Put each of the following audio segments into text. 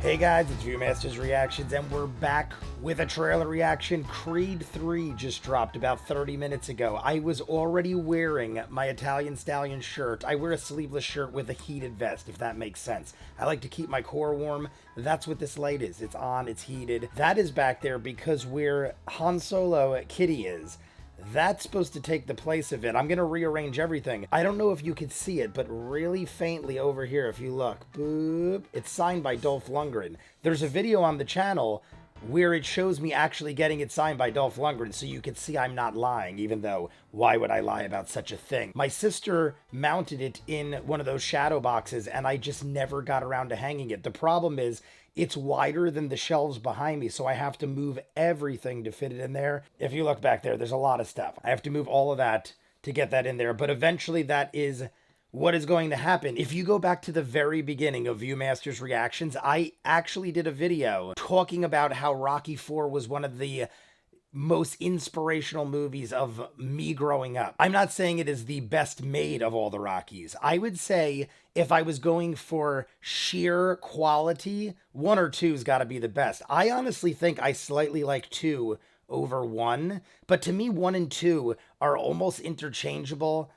Hey guys, it's Viewmasters Reactions, and we're back with a trailer reaction. Creed 3 just dropped about 30 minutes ago. I was already wearing my Italian Stallion shirt. I wear a sleeveless shirt with a heated vest, if that makes sense. I like to keep my core warm. That's what this light is. It's on, it's heated. That is back there because where Han Solo Kitty is, that's supposed to take the place of it. I'm going to rearrange everything. I don't know if you could see it, but really faintly over here, if you look, boop, it's signed by Dolph Lundgren. There's a video on the channel where it shows me actually getting it signed by Dolph Lundgren, so you can see I'm not lying, even though why would I lie about such a thing? My sister mounted it in one of those shadow boxes, and I just never got around to hanging it. The problem is, it's wider than the shelves behind me, so I have to move everything to fit it in there. If you look back there, there's a lot of stuff. I have to move all of that to get that in there, but eventually that is what is going to happen. If you go back to the very beginning of Viewmasters Reactions, I actually did a video talking about how Rocky IV was one of the most inspirational movies of me growing up. I'm not saying it is the best made of all the Rockies. I would say if I was going for sheer quality, 1 or 2's got to be the best. I honestly think I slightly like 2 over 1, but to me 1 and 2 are almost interchangeable.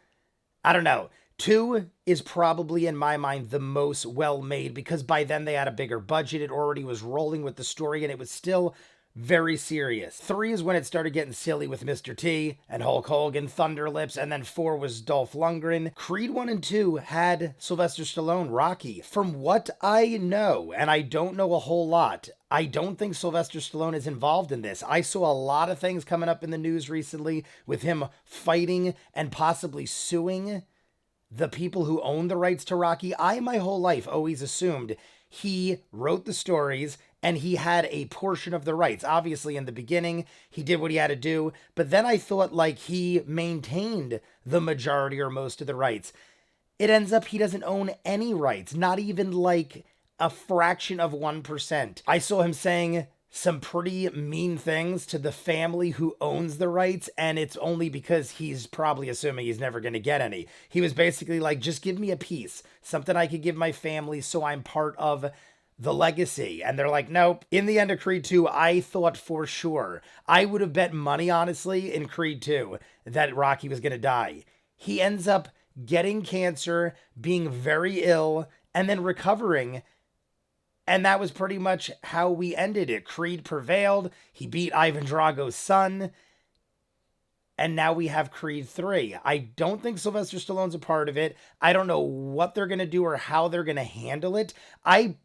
I don't know. 2 is probably, in my mind, the most well-made because by then they had a bigger budget. It already was rolling with the story, and it was still very serious. 3 is when it started getting silly with Mr. T and Hulk Hogan, Thunder Lips, and then 4 was Dolph Lundgren. Creed 1 and 2 had Sylvester Stallone, Rocky. From what I know, and I don't know a whole lot, I don't think Sylvester Stallone is involved in this. I saw a lot of things coming up in the news recently with him fighting and possibly suing the people who own the rights to Rocky. I, my whole life, always assumed he wrote the stories and he had a portion of the rights. Obviously, in the beginning, he did what he had to do, but then I thought like he maintained the majority or most of the rights. It ends up he doesn't own any rights, not even like a fraction of 1%. I saw him saying some pretty mean things to the family who owns the rights, and it's only because he's probably assuming he's never going to get any. He was basically like, just give me a piece, something I could give my family so I'm part of the legacy. And they're like, nope. In the end of Creed 2, I thought for sure, I would have bet money, honestly, in Creed 2 that Rocky was going to die. He ends up getting cancer, being very ill, and then recovering. And that was pretty much how we ended it. Creed prevailed. He beat Ivan Drago's son. And now we have Creed 3. I don't think Sylvester Stallone's a part of it. I don't know what they're going to do or how they're going to handle it. I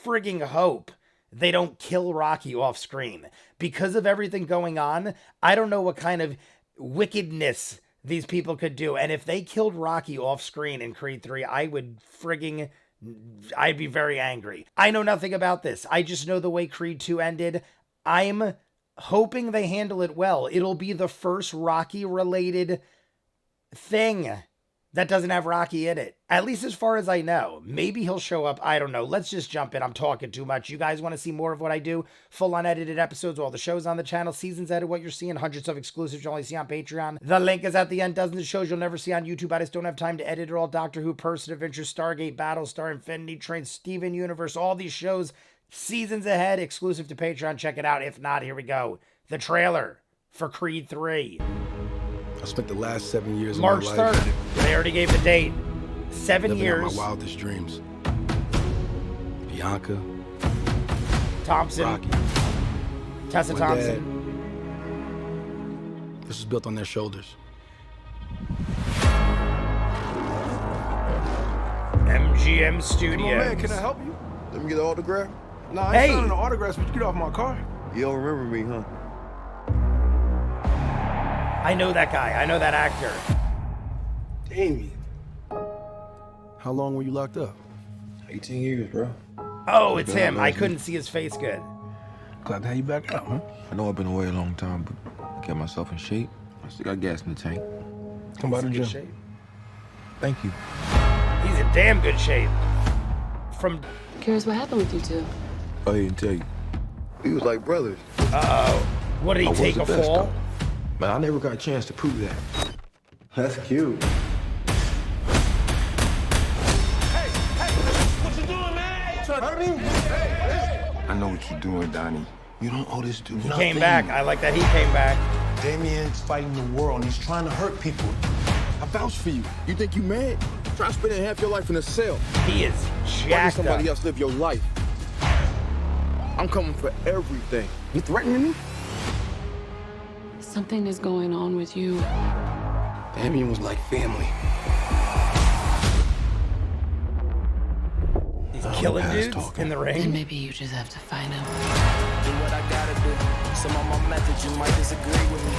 frigging hope they don't kill Rocky off screen. Because of everything going on, I don't know what kind of wickedness these people could do. And if they killed Rocky off screen in Creed 3, I'd be very angry. I know nothing about this. I just know the way Creed 2 ended. I'm hoping they handle it well. It'll be the first Rocky-related thing that doesn't have Rocky in it. At least as far as I know. Maybe he'll show up. I don't know. Let's just jump in. I'm talking too much. You guys want to see more of what I do? Full unedited episodes, all the shows on the channel, seasons added, what you're seeing, hundreds of exclusives you'll only see on Patreon. The link is at the end. Dozens of shows you'll never see on YouTube. I just don't have time to edit it all. Doctor Who, Person of Interest, Stargate, Battlestar, Infinity Train, Steven Universe, all these shows, seasons ahead, exclusive to Patreon. Check it out. If not, here we go. The trailer for Creed 3. I spent the last 7 years March of my life 3rd. They already gave the date. 7 living years. out my wildest dreams. Bianca, Thompson. Rocky, Tessa my Thompson. dad. This was built on their shoulders. MGM Studios. Come on, man, can I help you? Let me get an autograph. Nah, I Hey. ain't signing no autographs, but you get off my car. You don't remember me, huh? I know that guy. I know that actor. Damien. How long were you locked up? 18 years, bro. Oh, it's him. I couldn't see his face good. Glad to have you back out, huh? I know I've been away a long time, but I kept myself in shape. I still got gas in the tank. Come by the He's in good gym. shape. Thank you. He's in damn good shape. From Curious what happened with you two? I didn't tell you. We was like brothers. what did he I was take the a best, fall? though. But I never got a chance to prove that. That's cute. What you doing, man? Hurt me? Hey, what you're doing, Donnie. You don't owe this dude nothing. Came back. I like that he came back. Damien's fighting the world and he's trying to hurt people. I vouch for you. You think you mad? Try spending half your life in a cell. He is Watching jacked somebody up. else live your life. I'm coming for everything. You threatening me? Something is going on with you. Damien was like family. He's killing past dudes talking. in the And ring. maybe you just have to find him. Do what I gotta do. Some of my methods you might disagree with me.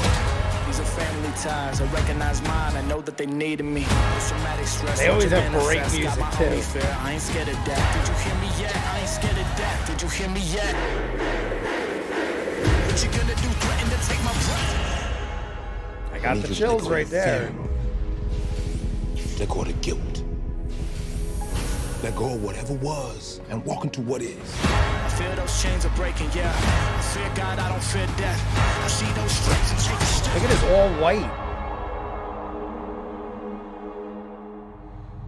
These are family ties. I recognize mine. I know that they needed me. Traumatic stress. They always have tremendous great stress. music, Got my too. only fear. I ain't scared of that. Did you hear me yet? I ain't scared of that. Did you hear me yet? What you gonna do? Threaten to take my breath? I got the chills right there. Let go of the guilt. Let go of whatever was and walk into what is. I fear those chains are breaking, yeah. I fear God, I don't fear death. I see those stripes and take a step. Look at his all white.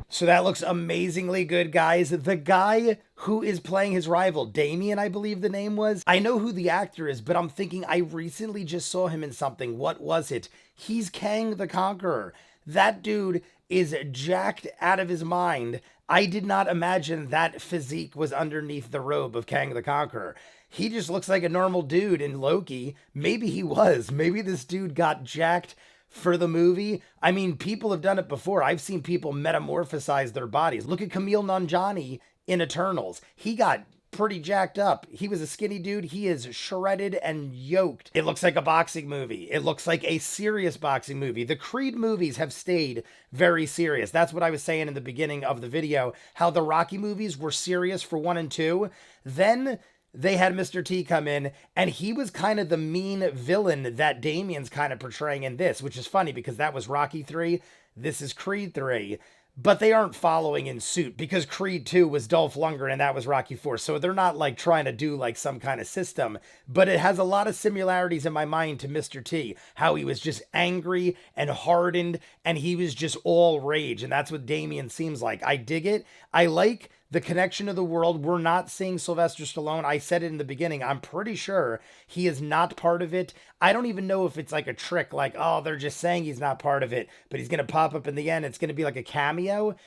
So that looks amazingly good, guys. The guy who is playing his rival, Damien, I believe the name was. I know who the actor is, but I'm thinking I recently just saw him in something. What was it? He's Kang the Conqueror. That dude is jacked out of his mind. I did not imagine that physique was underneath the robe of Kang the Conqueror. He just looks like a normal dude in Loki. Maybe he was. Maybe this dude got jacked for the movie. I mean, people have done it before. I've seen people metamorphosize their bodies. Look at Kumail Nanjiani in Eternals. He got pretty jacked up. He was a skinny dude. He is shredded and yoked. It looks like a boxing movie. It looks like a serious boxing movie. The Creed movies have stayed very serious. That's what I was saying in the beginning of the video, how the Rocky movies were serious for 1 and 2. Then they had Mr. T come in, and he was kind of the mean villain that Damien's kind of portraying in this, which is funny because that was Rocky 3. This is Creed 3. But they aren't following in suit because Creed 2 was Dolph Lundgren and that was Rocky 4. So they're not like trying to do like some kind of system. But it has a lot of similarities in my mind to Mr. T. How he was just angry and hardened and he was just all rage. And that's what Damien seems like. I dig it. I like the connection of the world. We're not seeing Sylvester Stallone. I said it in the beginning. I'm pretty sure he is not part of it. I don't even know if it's like a trick, like, oh, they're just saying he's not part of it, but he's going to pop up in the end. It's going to be like a cameo.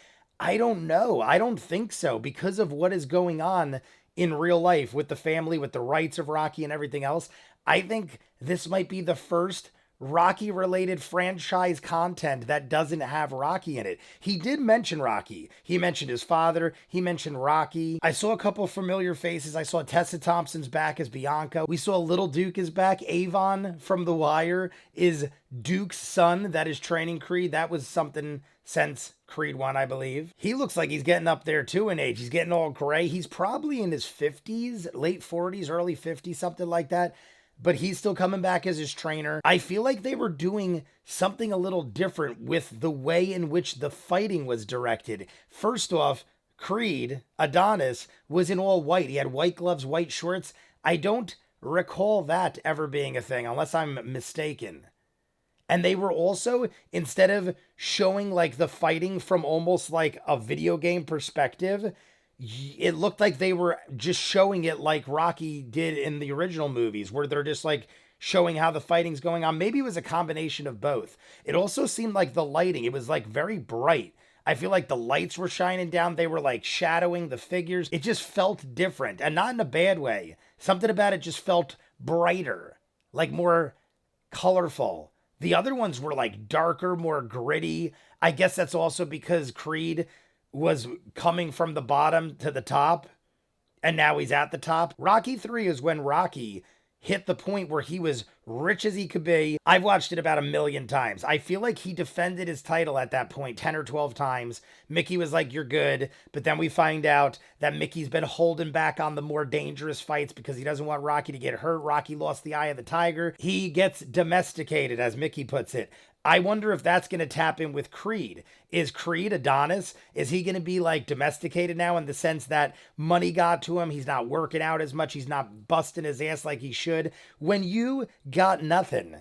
I don't know. I don't think so because of what is going on in real life with the family, with the rights of Rocky and everything else. I think this might be the first Rocky related franchise content that doesn't have Rocky in it. He did mention Rocky. He mentioned his father. He mentioned Rocky. I saw a couple of familiar faces. I saw Tessa Thompson's back as Bianca. We saw Little Duke is back. Avon from The Wire is Duke's son that is training Creed. That was something since Creed 1, I believe. He looks like he's getting up there too in age. He's getting all gray. He's probably in his 50s, late 40s, early 50s, something like that. But he's still coming back as his trainer. I feel like they were doing something a little different with the way in which the fighting was directed. First off, Creed, Adonis, was in all white. He had white gloves, white shorts. I don't recall that ever being a thing, unless I'm mistaken. And they were also, instead of showing like the fighting from almost like a video game perspective, it looked like they were just showing it like Rocky did in the original movies, where they're just like showing how the fighting's going on. Maybe it was a combination of both. It also seemed like the lighting, it was like very bright. I feel like the lights were shining down. They were like shadowing the figures. It just felt different, and not in a bad way. Something about it just felt brighter, like more colorful. The other ones were like darker, more gritty. I guess that's also because Creed was coming from the bottom to the top, and now he's at the top. Rocky 3 is when Rocky hit the point where he was rich as he could be. I've watched it about 1,000,000 times. I feel like he defended his title at that point 10 or 12 times. Mickey was like, you're good. But then we find out that Mickey's been holding back on the more dangerous fights because he doesn't want Rocky to get hurt. Rocky lost the eye of the tiger. He gets domesticated, as Mickey puts it. I wonder if that's going to tap in with Creed. Is Creed Adonis? Is he going to be like domesticated now in the sense that money got to him? He's not working out as much. He's not busting his ass like he should. When you got nothing,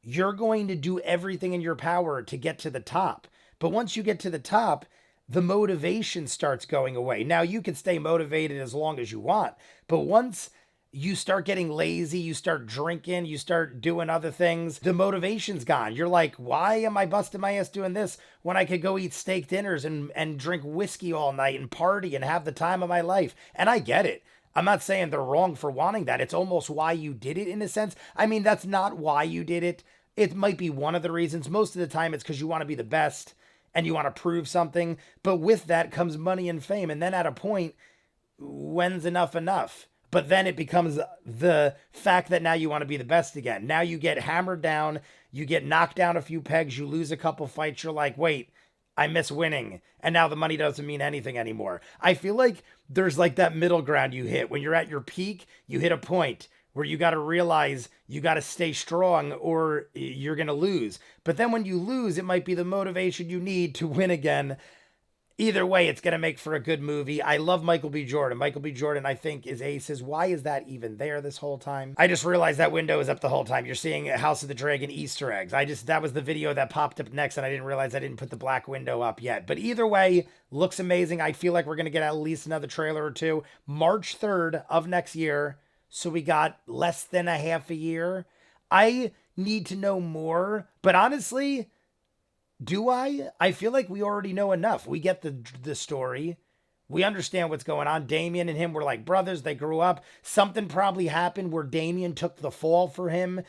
you're going to do everything in your power to get to the top. But once you get to the top, the motivation starts going away. Now, you can stay motivated as long as you want. But once you start getting lazy, you start drinking, you start doing other things. The motivation's gone. You're like, why am I busting my ass doing this when I could go eat steak dinners and drink whiskey all night and party and have the time of my life? And I get it. I'm not saying they're wrong for wanting that. It's almost why you did it in a sense. I mean, that's not why you did it. It might be one of the reasons. Most of the time, it's because you want to be the best and you want to prove something. But with that comes money and fame. And then at a point, when's enough enough? But then it becomes the fact that now you want to be the best again. Now you get hammered down, you get knocked down a few pegs, you lose a couple fights, you're like, wait, I miss winning. And now the money doesn't mean anything anymore. I feel like there's like that middle ground you hit. When you're at your peak, you hit a point where you got to realize you got to stay strong or you're going to lose. But then when you lose, it might be the motivation you need to win again. Either way, it's going to make for a good movie. I love Michael B. Jordan. Michael B. Jordan, I think, is aces. Why is that even there this whole time? I just realized that window is up the whole time. You're seeing House of the Dragon Easter eggs. That was the video that popped up next, and I didn't realize I didn't put the black window up yet. But either way, looks amazing. I feel like we're going to get at least another trailer or two. March 3rd of next year. So we got less than a half a year. I need to know more, but honestly, do I? I feel like we already know enough. We get the story. We understand what's going on. Damien and him were like brothers. They grew up. Something probably happened where Damien took the fall for him,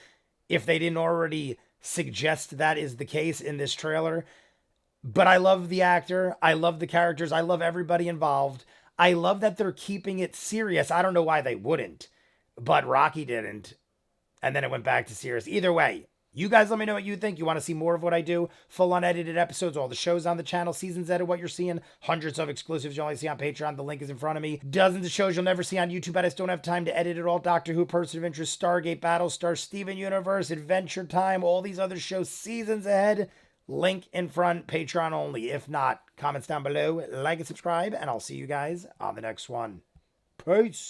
if they didn't already suggest that is the case in this trailer. But I love the actor. I love the characters. I love everybody involved. I love that they're keeping it serious. I don't know why they wouldn't, but Rocky didn't. And then it went back to serious. Either way, you guys let me know what you think. You want to see more of what I do? Full unedited episodes, all the shows on the channel, seasons edited, what you're seeing, hundreds of exclusives you only see on Patreon. The link is in front of me. Dozens of shows you'll never see on YouTube. I just don't have time to edit it all. Doctor Who, Person of Interest, Stargate, Battlestar, Steven Universe, Adventure Time, all these other shows, seasons ahead. Link in front, Patreon only. If not, comments down below, like and subscribe, and I'll see you guys on the next one. Peace.